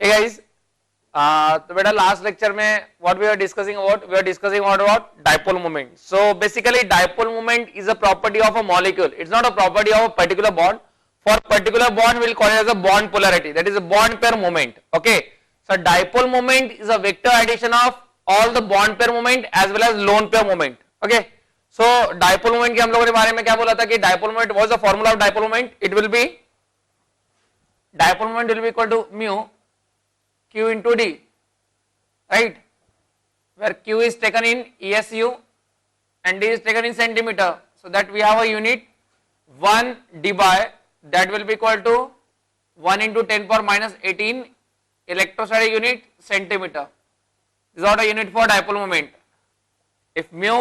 Hey guys, तो बेटा last lecture में what we are discussing about dipole moment. So basically dipole moment is a property of a molecule. It's not a property of a particular bond. For particular bond we will call it as a bond polarity, that is a bond pair moment. Okay, so dipole moment is a vector addition of all the bond pair moment as well as lone pair moment. Okay, so dipole moment के हम लोगों ने बारे में क्या बोला था कि dipole moment, what is the formula of dipole moment? It will be, dipole moment will be equal to mu q into d, right, where q is taken in ESU and d is taken in centimeter, so that we have a unit 1 d by, that will be equal to 1 into 10 power minus 18 electrostatic unit centimeter. This is what a unit for dipole moment. If mu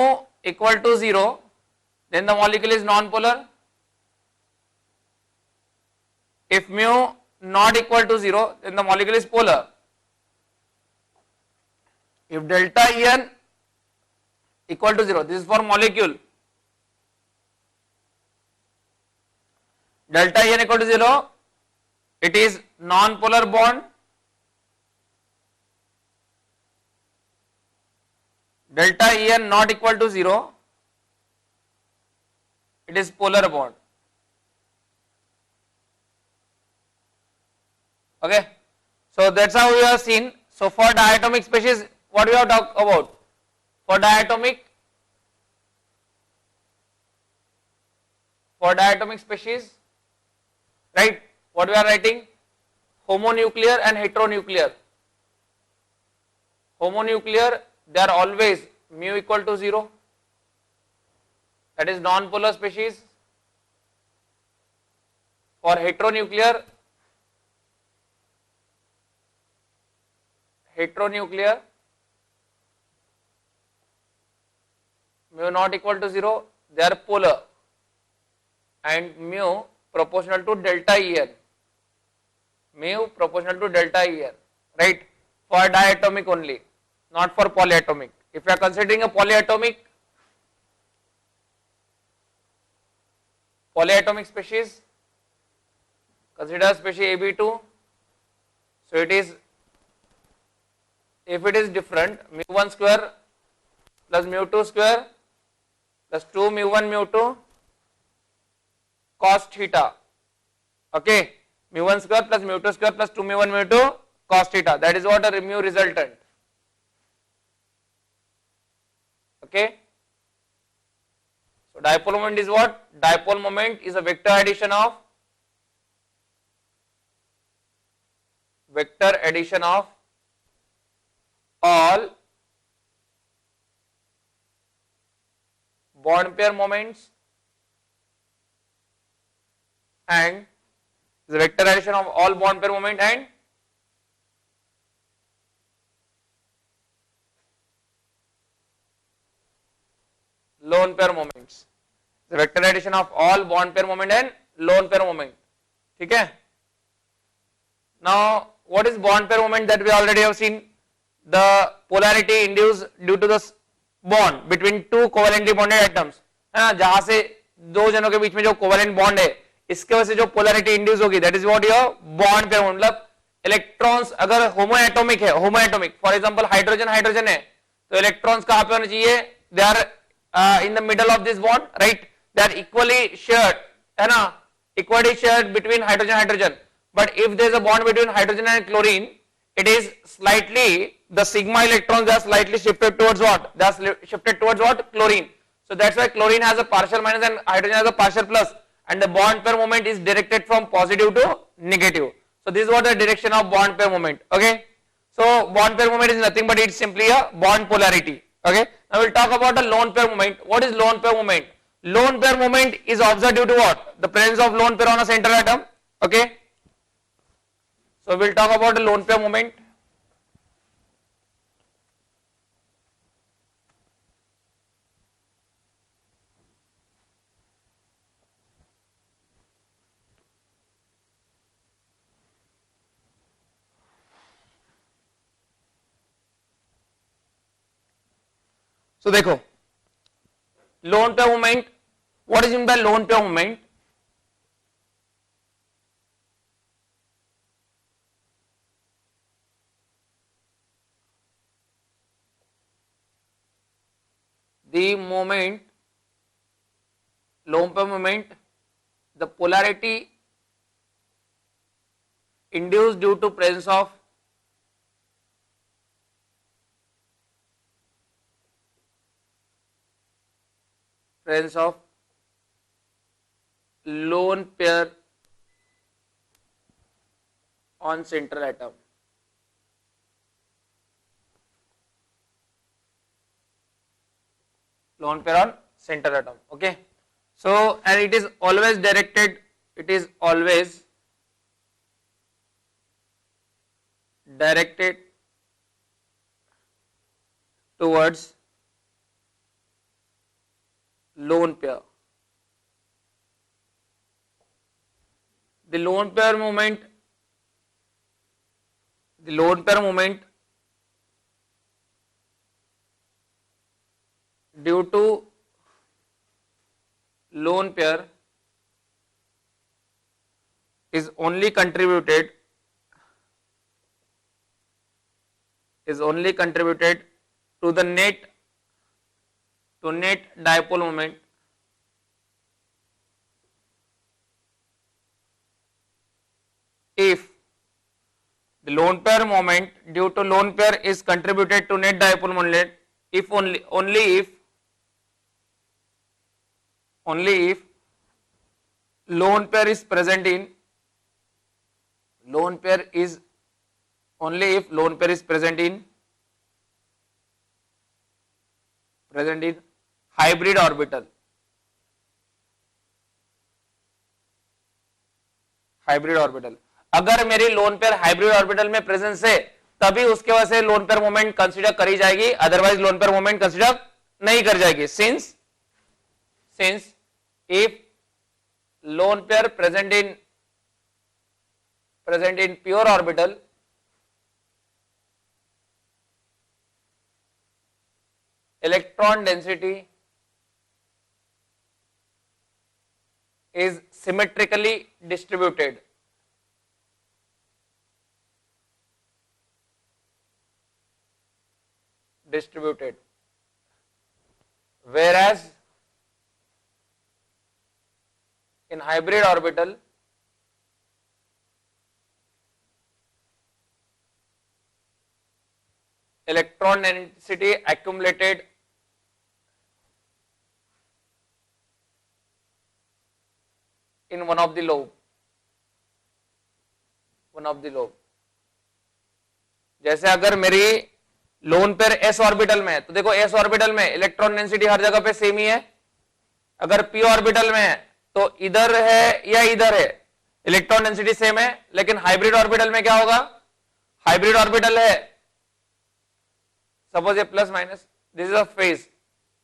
equal to 0, then the molecule is non-polar. If mu not equal to 0, then the molecule is polar. If delta En equal to 0, this is for molecule. Delta En equal to 0, it is non-polar bond. Delta En not equal to 0, it is polar bond. Okay, so that's how we have seen. So for diatomic species, what we have talked about? For diatomic species, right, what we are writing? Homonuclear and heteronuclear. Homonuclear, they are always mu equal to 0, that is non-polar species. For heteronuclear, mu not equal to 0, they are polar, and mu proportional to delta En. Mu proportional to delta En, right, for diatomic only, not for polyatomic. If you are considering a polyatomic species, consider species AB2. So it is, if it is different, mu1 square plus mu2 square plus 2 mu1 mu2 cos theta. Okay, mu1 square plus mu2 square plus 2 mu1 mu2 cos theta, that is what a mu resultant. Okay, so dipole moment is what? Dipole moment is a vector addition of all bond pair moments and the vector addition of all bond pair moment and lone pair moments. The vector addition of all bond pair moment and lone pair moment. ठीक है? Now what is bond pair moment? That we already have seen. The polarity induced due to the bond between two covalently bonded atoms, है ना, जहां से दो जनों के बीच में जो कोवेलेंट बॉन्ड है, इसके वजह से जो पोलैरिटी इंड्यूस होगी, that is what your bond pair. मतलब इलेक्ट्रॉन्स अगर होमोएटॉमिक है, होमोएटॉमिक फॉर एग्जांपल हाइड्रोजन है, तो इलेक्ट्रॉन्स कहां पे होने चाहिए? They are in the middle of this bond, right, they are equally shared, है ना, equally shared between hydrogen. But if there is a bond between hydrogen and chlorine, it is slightly, the sigma electrons are slightly shifted towards what? They are shifted towards what? Chlorine. So that's why chlorine has a partial minus and hydrogen has a partial plus, and the bond pair moment is directed from positive to negative. So this is what the direction of bond pair moment. Okay, so bond pair moment is nothing but it's simply a bond polarity. Okay, now we'll talk about the lone pair moment. What is lone pair moment? Lone pair moment is observed due to what? The presence of lone pair on a center atom. Okay, so we'll talk about the lone pair moment. So देखो, lone pair moment, what is meant by lone pair moment? the moment, lone pair moment, the polarity induced due to presence of lone pair on central atom. Lone pair on central atom. Okay. So, and it is always directed, towards lone pair. The lone pair moment due to lone pair is only contributed to the net dipole moment if the lone pair moment due to lone pair is contributed to net dipole moment if only if lone pair is present in hybrid orbital. अगर मेरी lone pair hybrid orbital में presence है तभी उसके वजह से lone pair moment consider करी जाएगी, otherwise lone pair moment consider नहीं कर जाएगी. Since if lone pair present in pure orbital, electron density is symmetrically distributed. Whereas in hybrid orbital, electron density accumulated in one of the lobe. जैसे अगर मेरी lone pair S orbital में है तो देखो एस ऑर्बिटल में electron density हर जगह पे सेम ही है. अगर पी ऑर्बिटल में है तो इधर है या इधर है इलेक्ट्रॉन डेंसिटी सेम है. लेकिन हाइब्रिड ऑर्बिटल में क्या होगा, हाइब्रिड ऑर्बिटल है सपोज ये plus minus, this is a phase.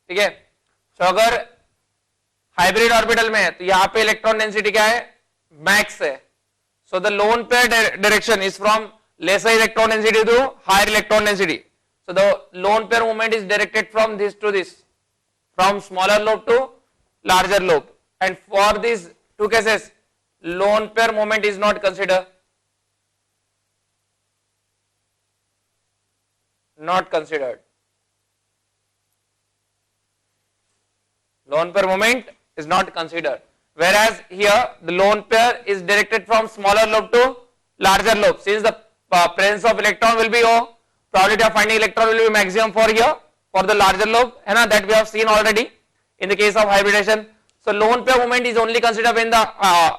ठीक है. तो अगर हाइब्रिड ऑर्बिटल में है तो यहां पे इलेक्ट्रॉन डेंसिटी क्या है, मैक्स है. So the lone pair direction is from lesser electron density to higher electron density. So the lone pair movement is directed from this to this, from smaller lobe to larger lobe. And for these two cases, lone pair movement is not considered. Lone pair movement is not considered. Whereas here the lone pair is directed from smaller lobe to larger lobe. Since the presence of electron will be O, probability of finding electron will be maximum for here, for the larger lobe, है ना, that we have seen already in the case of hybridization. So lone pair movement is only considered when the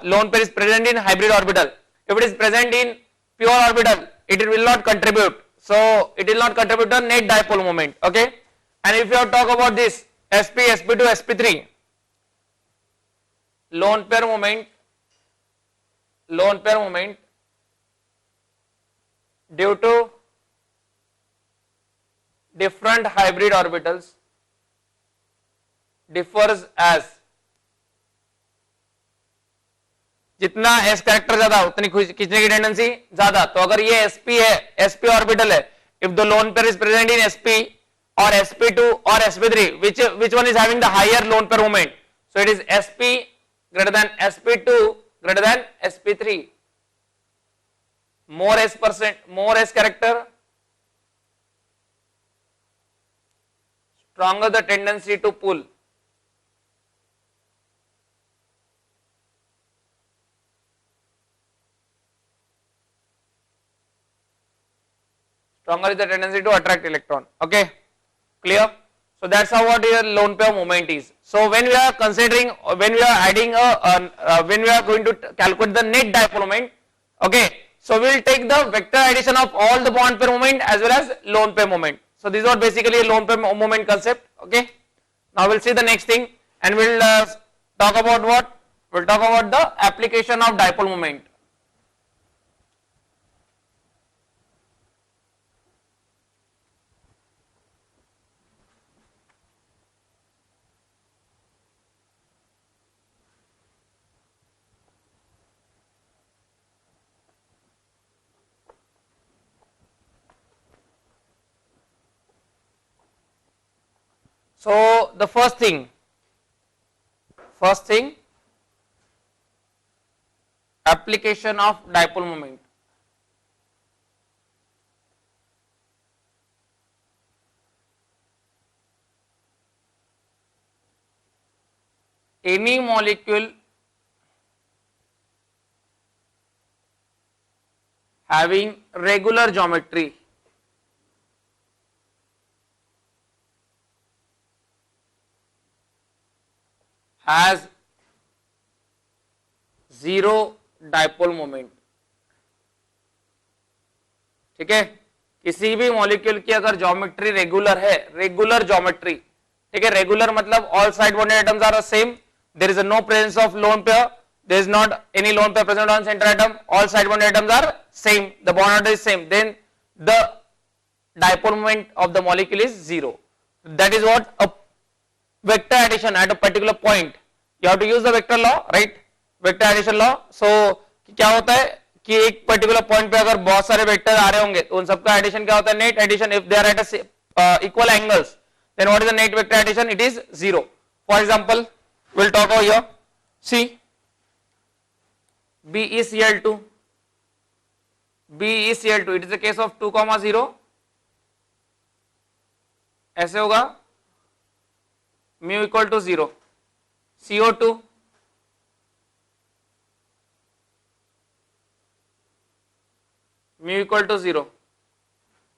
lone pair is present in hybrid orbital. If it is present in pure orbital, it will not contribute. So it will not contribute to net dipole moment. Okay. And if you talk about this sp, sp2, sp3, lone pair moment due to different hybrid orbitals differs as, जितना s character ज्यादा उतनी खींचने की tendency ज्यादा. तो अगर ये sp है, sp ऑर्बिटल है, if the lone pair is present in sp or sp2 or sp3, which one is having the higher lone pair moment? So it is sp greater than sp2 greater than sp3. More s character, stronger the tendency to pull. Stronger is the tendency to attract electron. Okay, clear? So that's how what your lone pair moment is. So when we are considering, when we are adding when we are going to calculate the net dipole moment, okay, so we will take the vector addition of all the bond pair moment as well as lone pair moment. So this is what basically a lone pair moment concept. Okay, now we'll see the next thing, and we'll talk about what? We'll talk about the application of dipole moment. So the first thing, application of dipole moment. Any molecule having regular geometry has zero dipole moment. ठीक है, किसी भी molecule की अगर geometry regular है, regular geometry, ठीक है, regular मतलब all side bonded atoms are same, there is no presence of lone pair, there is not any lone pair present on centre atom, all side bonded atoms are same, the bond order is same, then the dipole moment of the molecule is zero. That is what a vector addition at a particular point. You have to use the vector law, right? Vector addition law. So क्या होता है कि एक particular point पे अगर बहुत सारे vector आ रहे होंगे तो उन सबका एडिशन क्या होता है? Net addition. If they are at equal angles then what is the net vector addition? It is zero. For example will talk about here. See BeCl2, BeCl2, it is the case of 2,0. ऐसे होगा mu equal to 0. CO2 mu equal to 0.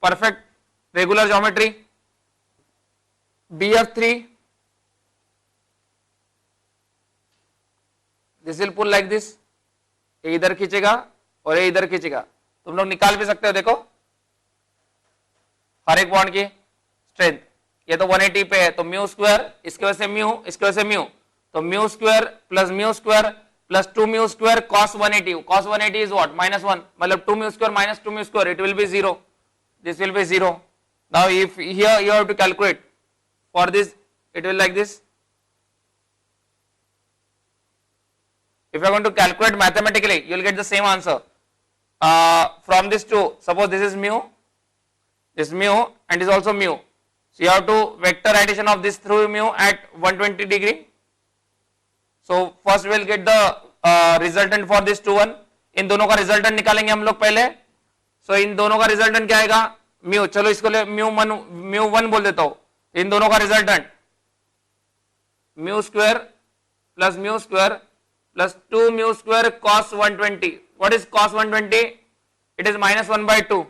Perfect regular geometry. BF3 this will pull like this. ये इधर खींचेगा और ये इधर खींचेगा. तुम लोग निकाल भी सकते हो. देखो हर एक बॉन्ड की स्ट्रेंथ. ये तो 180 पे है तो म्यू स्क्वायर, इसके वजह से म्यू, इसके वजह से म्यू, तो mu square plus 2 mu square cos 180. cos 180 is what? -1. मतलब 2 mu square minus 2 mu square, it will be 0. This will be 0. Now if here you have to calculate for this, it will like this. If you are going to calculate mathematically, you will get the same answer from this two. Suppose this is mu, and is also mu. So you have to vector addition of this through mu at 120 degree. So first we will get the resultant for this 2 1. इन दोनों का resultant निकालेंगे हम लोग पहले. So इन दोनों का resultant क्या आएगा? म्यू. चलो इसको ले म्यू वन बोल देता हूं. इन दोनों का resultant mu square plus 2 mu square cos 120. What is cos 120? It is -1/2.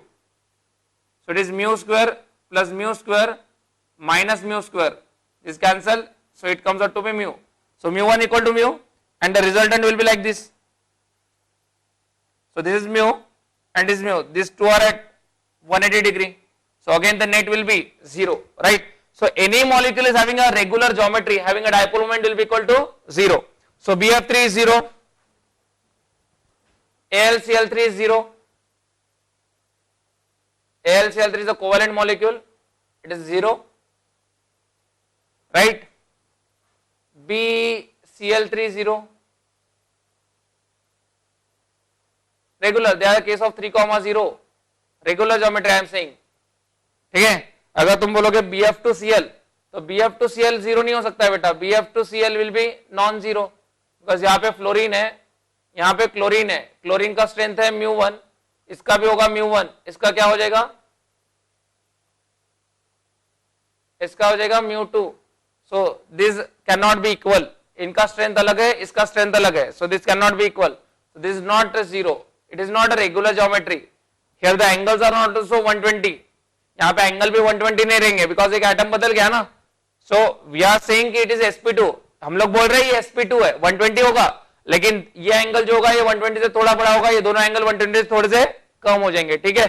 So it is mu square plus mu square minus mu square. This cancel, so it comes out to be mu. So mu 1 equal to mu, and the resultant will be like this. So this is mu and this is mu. These two are at 180 degree. So again the net will be 0, right? So any molecule is having a regular geometry, having a dipole moment will be equal to 0. So BF3 is 0, AlCl3 is 0. AlCl3 is a covalent molecule, it is 0, right? BCl3 is 0. Regular, they are the case of 3,0. Regular geometry I am saying. ठीक है. अगर तुम बोलोगे BF2Cl तो BF2Cl 0 नहीं हो सकता है बेटा. BF2Cl will be non zero, because यहाँ पे फ्लोरीन है, यहाँ पे क्लोरीन है. क्लोरीन का स्ट्रेंथ है म्यू 1, इसका भी होगा म्यू 1. इसका क्या हो जाएगा? इसका हो जाएगा μ2. So this can not be equal. इनका स्ट्रेंथ अलग है, इसका स्ट्रेंथ अलग है. So this can not be equal. So this is not a zero. It is not a regular geometry. Here the angles are not also 120. यहाँ पे angle भी 120 नहीं रहेंगे बिकॉज एक एटम बदल गया ना. सो वी आर सेइंग कि इट इज sp2. हम लोग बोल रहे हैं ये sp2 है, 120 होगा, लेकिन ये एंगल जो होगा ये 120 से थोड़ा बड़ा होगा, ये दोनों एंगल 120 से थोड़े से कम हो जाएंगे. ठीक है,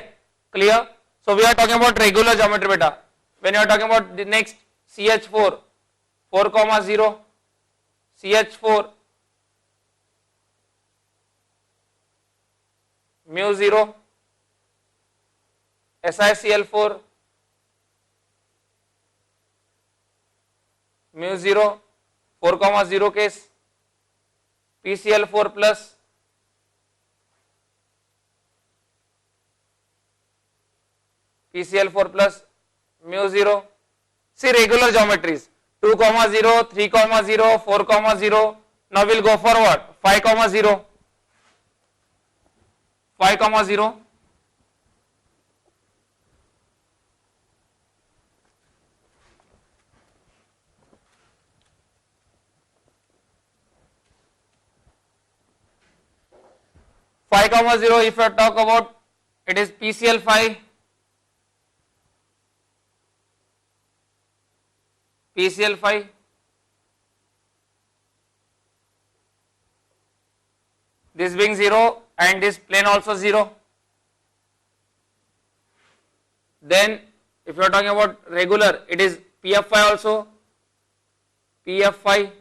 clear. So we are talking about regular geometry बेटा. When you are talking about the next CH4 4,0 CH4 μ0 SiCl4 μ0 4,0 case PCl4 plus μ0. See regular geometries 2,0 3,0 4,0. Now we'll go forward 5,0 5,0. If I talk about, it is PCl5, this being 0 and this plane also 0. Then if you are talking about regular, it is PF5 also, PF5.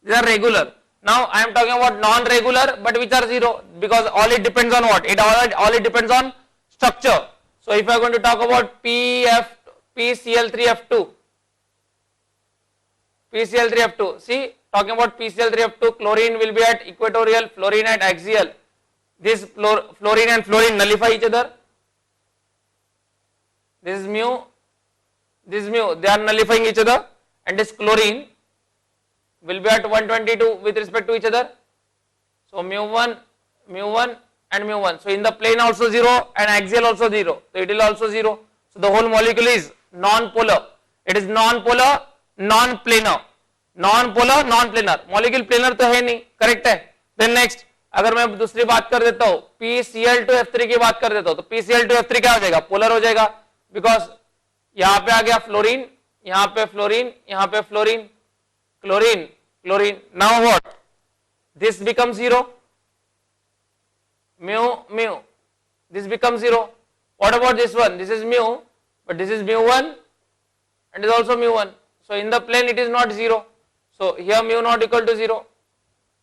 These are regular. Now I am talking about non-regular, but which are 0, because all it depends on what? All it depends on structure. So if I am going to talk about PCl3F2, see, talking about PCl3F2, chlorine will be at equatorial, fluorine at axial. This fluorine and fluorine nullify each other. This is mu, they are nullifying each other, and this chlorine will be at 122 with respect to each other. So mu1 and mu1. So in the plane also 0 and axial also 0. So it will also 0. So the whole molecule is non-polar. It is non-polar, non-planar. Non-polar, non-planar. Molecule planar तो है नहीं, correct है. Then next, अगर मैं दूसरी बात कर देता हूँ, PCl2F3 की बात कर देता हूँ, तो PCl2F3 क्या हो जाएगा? पोलर हो जाएगा, because यहाँ पे आ गया फ्लोरीन, यहाँ पे फ्लोरीन, यहाँ पे fluorine, chlorine. Now what? This becomes 0. Mu. This becomes 0. What about this one? This is mu, but this is mu1 and is also mu1. So in the plane it is not 0. So here mu not equal to 0.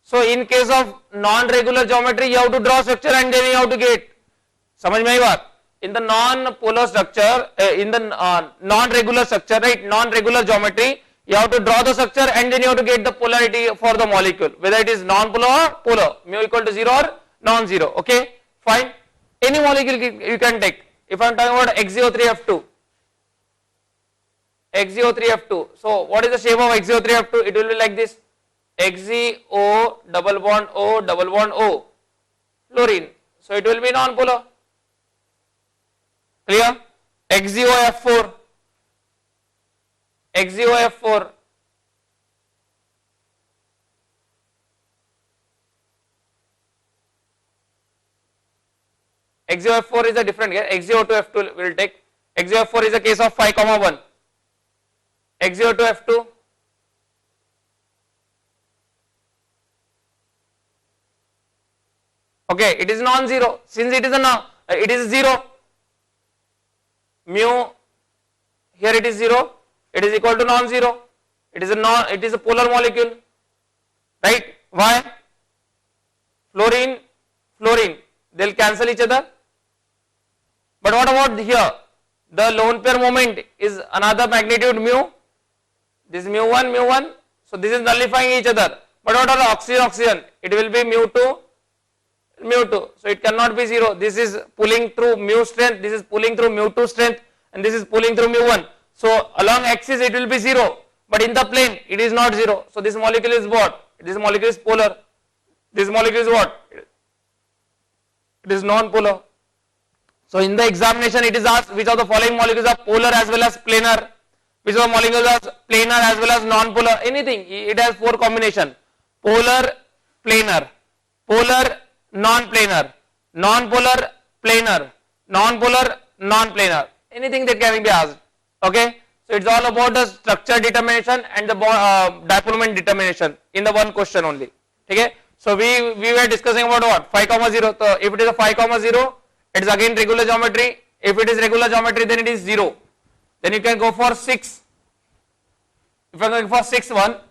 So in case of non-regular geometry, you have to draw structure and then you have to get. समझ में आई बात? In the non-polar structure, in the non-regular structure, right? Non-regular geometry, you have to draw the structure and then you have to get the polarity for the molecule, whether it is non-polar or polar, mu equal to 0 or non-zero. Okay, fine. Any molecule you can take. If I am talking about XeO3F2, so what is the shape of XeO3F2? It will be like this: XeO double bond O fluorine. So it will be non-polar. Clear? XeOF4. XeOF4. XeOF4 is a different case. XeO2F2 will take. XeOF4 is a case of 5,1. XeO2F2. Okay, it is non-zero. Since it is it is 0. Mu, here it is 0. It is equal to non-zero. It is a polar molecule, right? Why? Fluorine, they'll cancel each other. But what about here? The lone pair moment is another magnitude mu. This is mu1. So this is nullifying each other. But what about oxygen? It will be mu2. So it cannot be 0. This is pulling through mu strength. This is pulling through mu2 strength, and this is pulling through mu1. So along axis it will be 0, but in the plane it is not 0. So this molecule is what? This molecule is polar. This molecule is what? It is non-polar. So in the examination it is asked which of the following molecules are polar as well as planar, which of the molecules are planar as well as non-polar, anything. It has 4 combination: polar, planar, polar, non-planar, non-polar, planar, non-polar, non-planar, anything that can be asked. Okay, so it's all about the structure determination and the dipole moment determination in the one question only. Okay, so we were discussing about what, 5, 0. So if it is a 5, 0, it is again regular geometry. If it is regular geometry, then it is 0. Then you can go for 6. If you are going for 6, 1,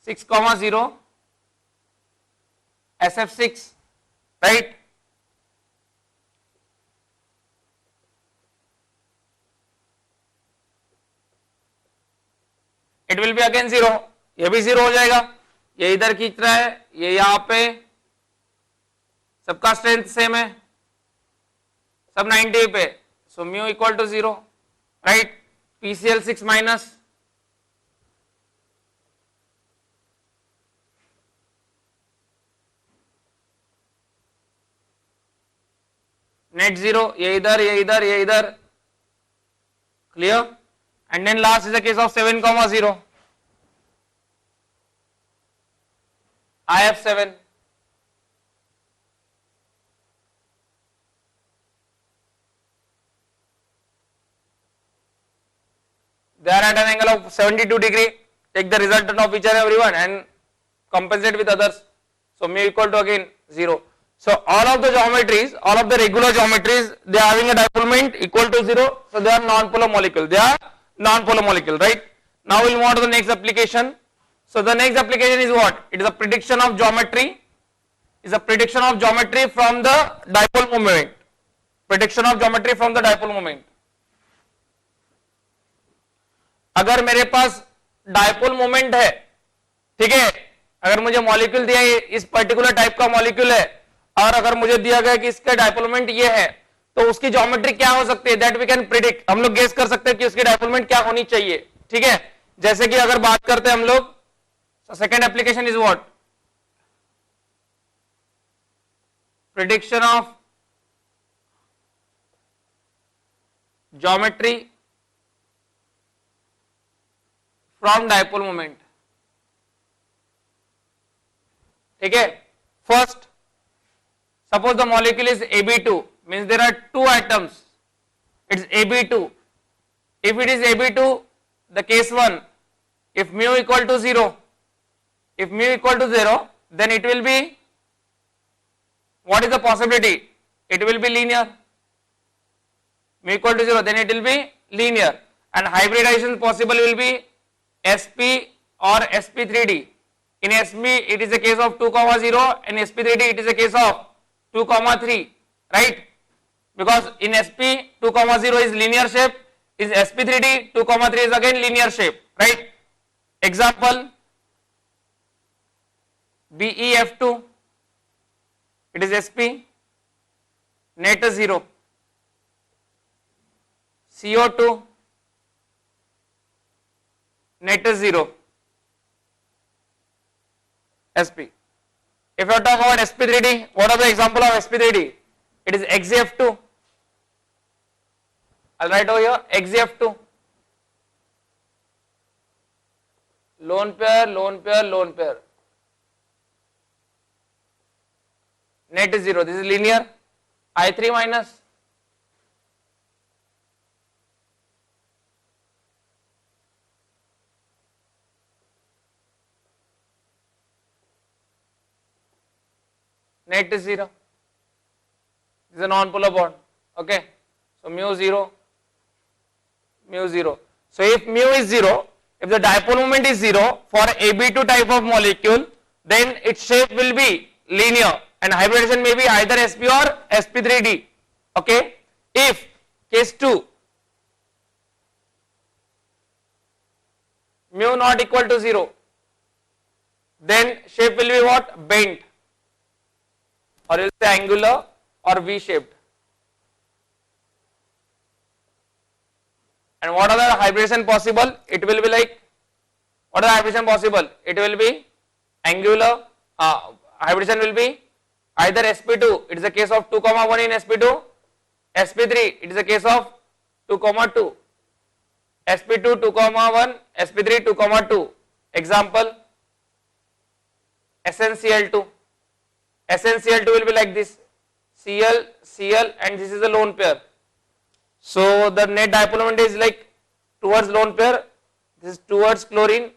six comma 0, SF6, right? It will be again 0. ये भी 0 हो जाएगा, ये इधर खींच रहा है, ये यहाँ पे, सबका स्ट्रेंथ सेम है, सब 90 पे, so mu equal to 0, right? PCl 6 minus net 0, ये इधर, ये इधर, ये इधर, clear? And then last is the case of 7, 0. I have 7. They are at an angle of 72 degree. Take the resultant of each and every one and compensate with others. So mu equal to again 0. So all of the geometries, all of the regular geometries, they are having a dipole moment equal to 0. So they are non-polar molecule. They are non-polar molecule, right? Now we'll move on to the next application. So the next application is what? It is a prediction of geometry. Is a prediction of geometry from the dipole moment. Prediction of geometry from the dipole moment. अगर मेरे पास dipole moment है, ठीक है, अगर मुझे molecule दिया है, इस पर्टिकुलर टाइप का मॉलिक्यूल है, और अगर मुझे दिया गया कि इसका डायपोल मोमेंट ये है, तो उसकी ज्योमेट्री क्या हो सकती है, दैट वी कैन प्रिडिक्ट. हम लोग गेस कर सकते हैं कि उसकी डायपोल मोमेंट क्या होनी चाहिए. ठीक है, जैसे कि अगर बात करते हैं हम लोग, second application is what, prediction of geometry from dipole moment. ठीक है, first suppose the molecule is AB2, means there are 2 atoms, it's AB2. If it is AB2, the case 1, if mu equal to 0, if mu equal to 0, then it will be, what is the possibility? It will be linear. Mu equal to 0, then it will be linear, and hybridization possible will be sp or sp3d. In sp it is a case of 2, 0, and sp3d it is a case of 2, 3, right? Because in sp 2, 0 is linear shape, is sp3d 2, 3 is again linear shape, right? Example, BeF2, it is sp, net is 0. CO2, net is 0. sp. If you are talking about sp3d, what are the example of sp3d? It is XeF2. I'll write over here XeF2. Lone pair, lone pair, lone pair. Net is 0. This is linear. I3 minus. Net is 0. This is a non-polar bond. Okay. So mu 0, mu 0. So if mu is 0, if the dipole moment is 0 for AB2 type of molecule, then its shape will be linear and hybridization may be either sp or sp3d. Okay. If case 2, mu not equal to 0, then shape will be what? Bent, or you will say angular, or V shaped. And what are the hybridization possible? It will be like, what are the hybridization possible? It will be angular, hybridization will be either sp2, it is a case of 2, 1 in sp2, sp3, it is a case of 2, 2, sp2, 2, 1, sp3, 2, 2. Example, SnCl2. SnCl2 will be like this, Cl, Cl, and this is a lone pair. So the net dipole moment is like towards lone pair, this is towards chlorine,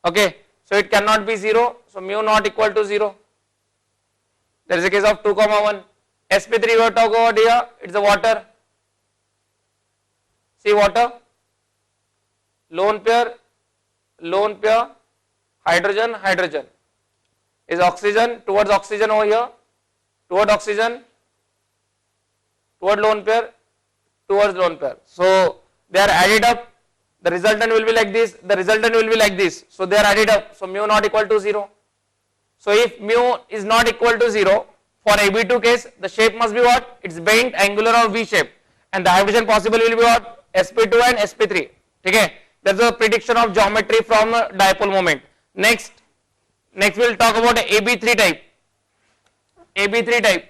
okay. So it cannot be 0, so mu not equal to 0. There is a case of 2, 1. sp3 we have talked about here, it is a water. See water, lone pair, hydrogen, hydrogen. Is oxygen towards oxygen over here, toward oxygen, toward lone pair, towards lone pair. So they are added up, the resultant will be like this, the resultant will be like this. So they are added up, so mu not equal to 0. So if mu is not equal to 0, for AB2 case, the shape must be what? It's bent, angular or V shape. And the hybridization possible will be what? sp2 and sp3. Okay? That's a prediction of geometry from dipole moment. Next we'll talk about AB3 type. AB3 type.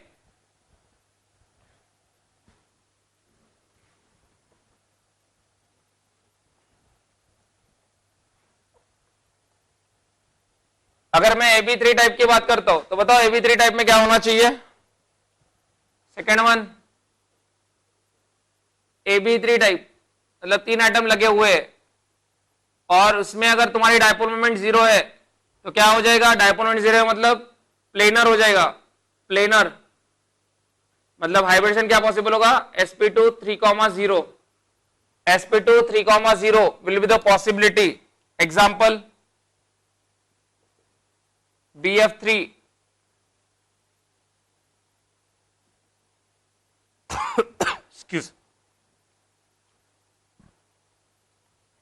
अगर मैं AB3 type की बात करता हूं तो बताओ AB3 type में क्या होना चाहिए? सेकेंड वन, AB3 टाइप मतलब 3 एटम लगे हुए हैं और उसमें अगर तुम्हारी डायपोल मोमेंट 0 है तो क्या हो जाएगा? डायपोल मोमेंट 0 मतलब प्लेनर हो जाएगा, प्लेनर मतलब हाइब्रिडेशन क्या पॉसिबल होगा? sp2 3,0, sp2 3,0 will be the possibility. Example, BF3 excuse,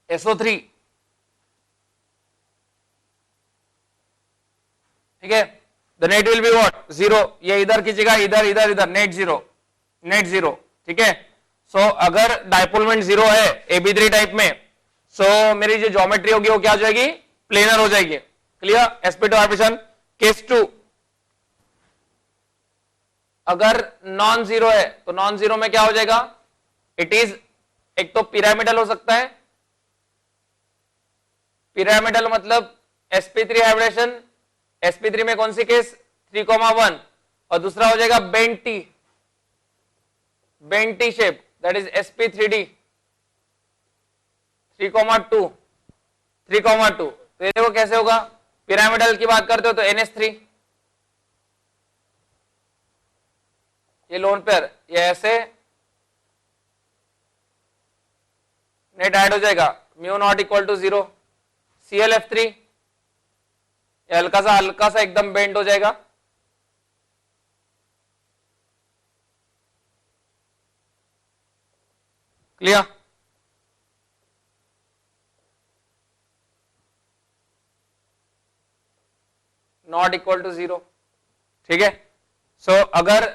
SO3, ठीक है. The net will be what? 0. ये इधर की जगह इधर इधर इधर, नेट जीरो, ठीक है. सो अगर डायपोल मोमेंट 0 है AB3 टाइप में, सो मेरी जो ज्योमेट्री होगी वो क्या हो जाएगी? प्लेनर हो जाएगी. क्लियर? sp2 hybridisation. केस 2, अगर नॉन जीरो है तो नॉन जीरो में क्या हो जाएगा? इट इज एक तो पिरामिडल हो सकता है, पिरामिडल मतलब sp3 हाइब्रिडेशन, sp3 में कौन सी केस? 3,1, और दूसरा हो जाएगा bent T shape, that is sp3d 3,2. तो ये देखो कैसे होगा? पिरामिडल की बात करते हो तो NH3, ये लोन पेयर, ये ऐसे नेट ऐड हो जाएगा, mu not equal to 0. ClF3, ये हल्का सा एकदम बेंड हो जाएगा. क्लियर? नॉट इक्वल टू 0, ठीक है. सो अगर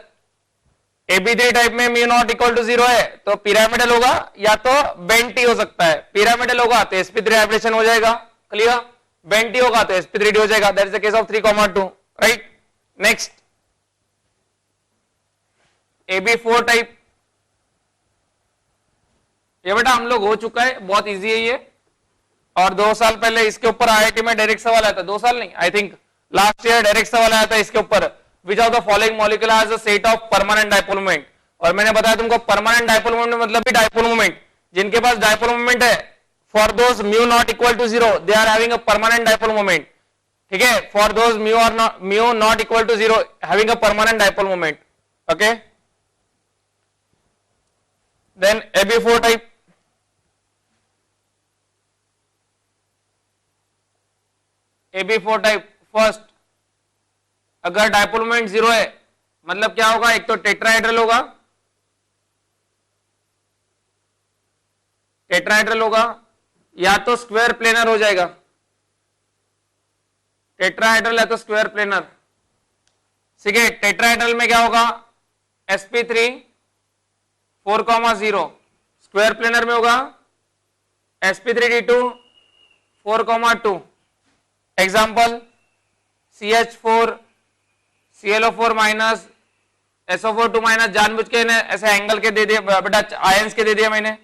AB3 टाइप में म्यू नॉट इक्वल टू 0 है तो पिरामिडल होगा या तो बेंटी हो सकता है. पिरामिडल होगा तो sp3 हाइब्रिडेशन हो जाएगा. क्लियर? बेंटी होगा तो sp3d हो जाएगा. That is the case of 3,2. Right. Next AB4 type. ये बेटा हम लोग हो चुका है, बहुत इजी है ये, और 2 साल पहले इसके ऊपर IIT में डायरेक्ट सवाल आया था. 2 साल नहीं, I think last year direct सवाल आया था इसके ऊपर. Which of the following molecule has a set of permanent dipole moment. और मैंने बताया तुमको परमानेंट डायपोल मोमेंट मतलब भी डायपोल मोमेंट, जिनके पास डायपोल मोमेंट है, for those mu not equal to 0 they are having a permanent dipole moment. ठीक है? For those mu not equal to 0 having a permanent dipole moment. Okay. Then AB4 type. AB4 type first, अगर dipole moment 0 है मतलब क्या होगा? एक तो tetrahedral होगा, या तो स्क्वायर प्लेनर हो जाएगा. टेट्राहेड्रल है तो स्क्वायर प्लेनर. ठीक है, टेट्राहेड्रल में क्या होगा, sp3 4,0, स्क्वायर प्लेनर में होगा sp3d2 4,2। Example CH4 ClO4 minus SO4 minus, जानबूझ के ऐसे एंगल के दे दिया बेटा, आयंस के दे दिया मैंने,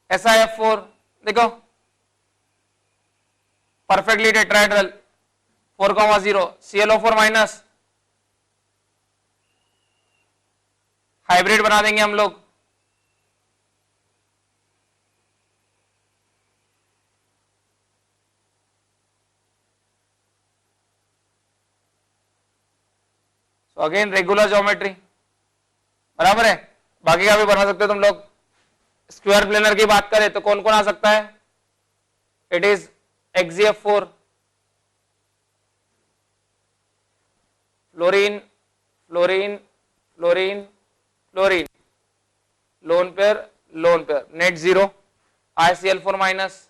SiF4 देखो perfectly tetrahedral 4,0, ClO4 minus, hybrid बना देंगे हम लोग। सो अगेन रेगुलर ज्योमेट्री, बराबर है। बाकी का भी बना सकते हो तुम लोग। स्क्वायर प्लेनर की बात करें तो कौन कौन आ सकता है, it is XgF4, fluorine fluorine fluorine fluorine, lone pair net 0, ICl4 minus,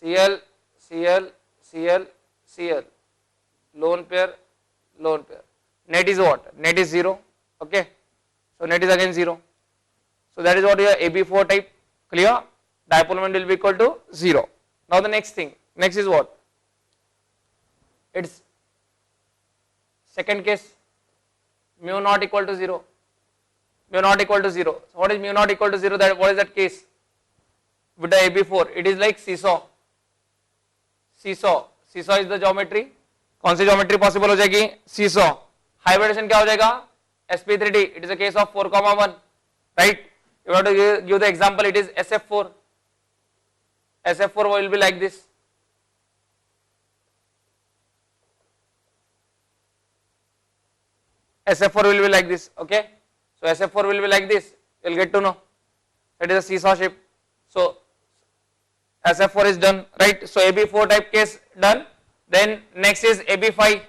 Cl lone pair net is what, net is 0, okay, so net is again 0, so that is what your AB4 type, clear, dipole moment will be equal to 0. Now the next is what, it's second case, mu not equal to 0, So what is mu not equal to 0, that what is that case with the AB4, it is like seesaw is the geometry, कौन सी geometry possible हो जाएगी, seesaw. Hybridisation क्या हो जाएगा, sp3d, it is a case of 4,1, right. You have to give the example, it is SF4 will be like this, SF4 will be like this, okay, so SF4 will be like this, you'll get to know it is a seesaw shape. So SF4 is done, right, so AB4 type case done. Then next is AB5.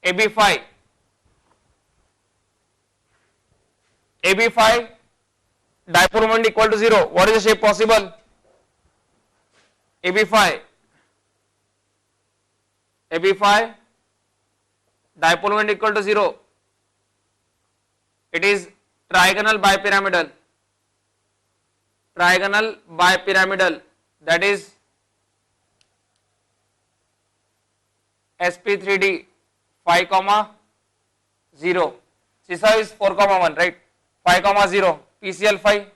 AB5 dipole moment equal to 0. What is the shape possible? AB5 dipole moment equal to 0. It is trigonal bipyramidal. That is sp3d 5,0, CISA is 4,1, right, 5,0, PCl5,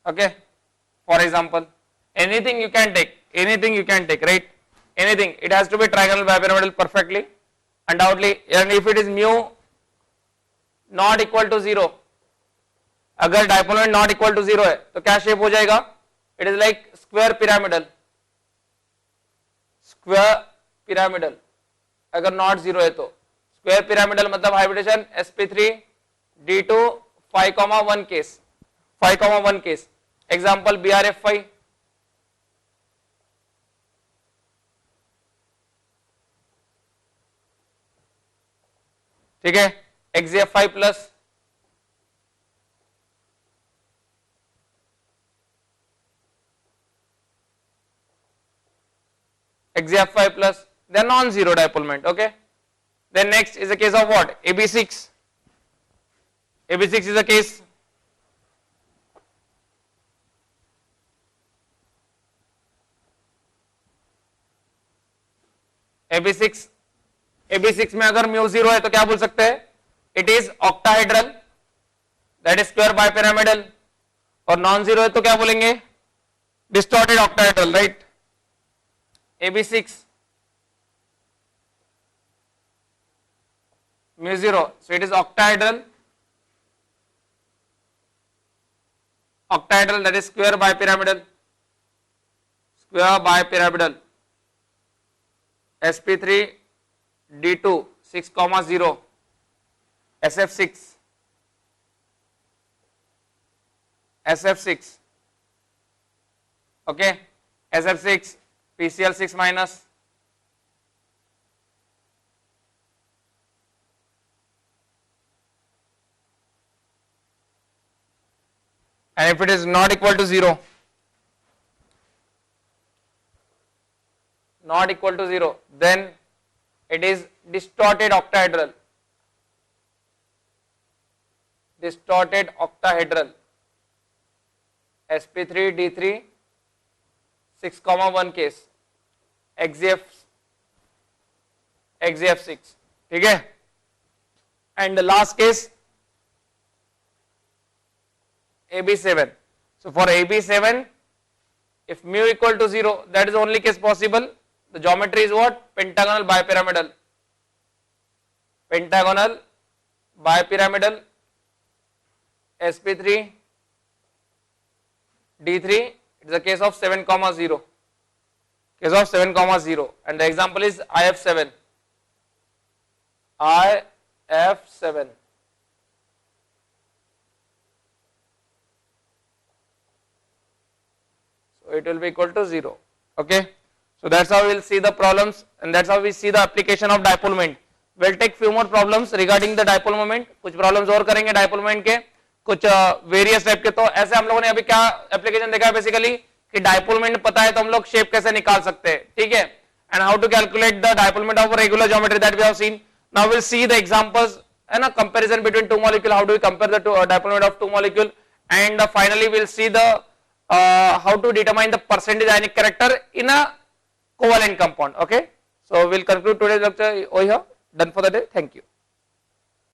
okay, for example, anything you can take, right, anything, it has to be trigonal bipyramidal perfectly, undoubtedly, and if it is mu not equal to 0, अगर dipole moment not equal to 0 है तो क्या shape हो जाएगा, it is like square pyramidal, अगर not 0 है तो square pyramidal मतलब hybridisation sp3d2 5,1 case, example BRF5, ठीक है, XgF5 plus XgF5 plus, they are non-zero dipole moment, okay. Then next is the case of what, AB6 is a case, AB6 में अगर mu 0 है तो क्या बोल सकते हैं, it is octahedral, that is square bipyramidal, और नॉन जीरो है तो क्या बोलेंगे, distorted octahedral, right. AB6 mu 0, so it is octahedral, that is square bipyramidal, sp3d2 6,0, SF6, okay, SF6 PCl6 minus, and if it is not equal to 0, then it is distorted octahedral. sp3 d3 6,1 case XZF6, ठीक है. And the last case AB7. So for AB7, if mu equal to 0, that is the only case possible. The geometry is what? Pentagonal bipyramidal. sp3 d3, it is a case of 7,0. And the example is IF7. So it will be equal to 0. Okay. So that's how we will see the problems, and that's how we see the application of dipole moment. We'll take few more problems regarding the dipole moment. कुछ problems और करेंगे dipole moment के, कुछ various type के. तो ऐसे हम लोगों ने अभी क्या application देखा है basically कि dipole moment पता है तो हम लोग shape कैसे निकाल सकते हैं, ठीक है, and how to calculate the dipole moment of a regular geometry, that we have seen. Now we'll see the examples and a comparison between two molecules. How do we compare the dipole moment of two molecules, and finally we'll see the how to determine the percentage ionic character in a covalent compound. Okay, so we'll conclude today's lecture over here. Done for the day. Thank you.